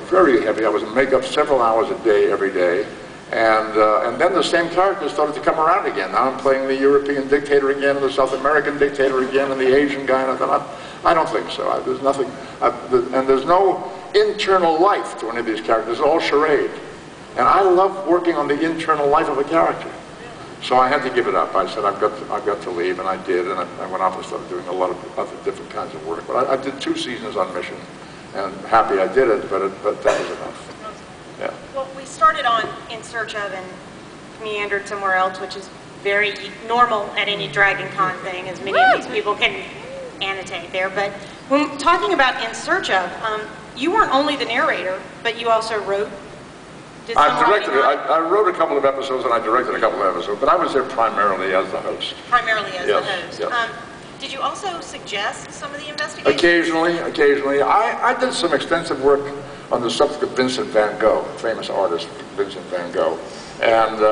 very heavy. I was in makeup several hours a day, every day. And then the same characters started to come around again. Now I'm playing the European dictator again, and the South American dictator again, and the Asian guy, and I thought, I don't think so. There's nothing, and there's no internal life to any of these characters. It's all charade. And I love working on the internal life of a character. So I had to give it up. I said, I've got to leave, and I did, and I went off and started doing a lot of other different kinds of work. But I did 2 seasons on Mission, and happy I did it, but that was enough. Yeah. Well, we started on In Search of and meandered somewhere else, which is very normal at any DragonCon thing, as many of these people can annotate there. But when talking about In Search of, you weren't only the narrator, but you also wrote. I directed it. I wrote a couple of episodes and I directed a couple of episodes, but I was there primarily as the host. Primarily as the host. Yes. Did you also suggest some of the investigations? Occasionally. I did some extensive work on the subject of Vincent van Gogh, famous artist Vincent van Gogh. And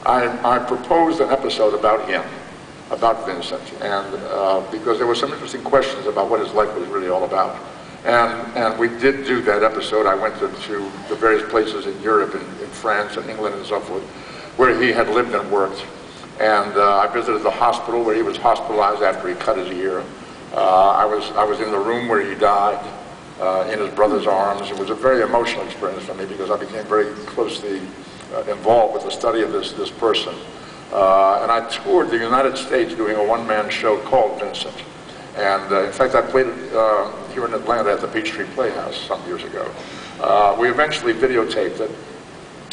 I proposed an episode about him, about Vincent, and because there were some interesting questions about what his life was really all about. And we did do that episode. I went to the various places in Europe, in France and England and so forth, where he had lived and worked. And I visited the hospital where he was hospitalized after he cut his ear. I was in the room where he died, in his brother's arms. It was a very emotional experience for me because I became very closely involved with the study of this person. And I toured the United States doing a one-man show called Vincent. And in fact, I played it here in Atlanta at the Peachtree Playhouse some years ago. We eventually videotaped it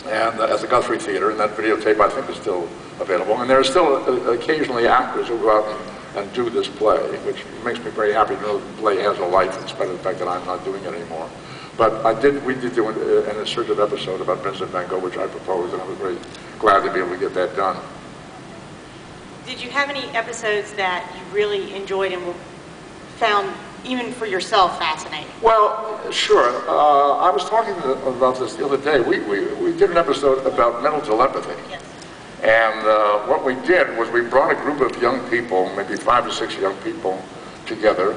and at the Guthrie Theater, and that videotape I think is still available. And there are still occasionally actors who go out and do this play, which makes me very happy to know the play has a life in spite of the fact that I'm not doing it anymore. But we did do an In Search of episode about Vincent van Gogh, which I proposed, and I was very glad to be able to get that done. Did you have any episodes that you really enjoyed and found, even for yourself, fascinating? Well, sure. I was talking about this the other day. We did an episode about mental telepathy. Yes. And what we did was we brought a group of young people, maybe 5 or 6 young people, together,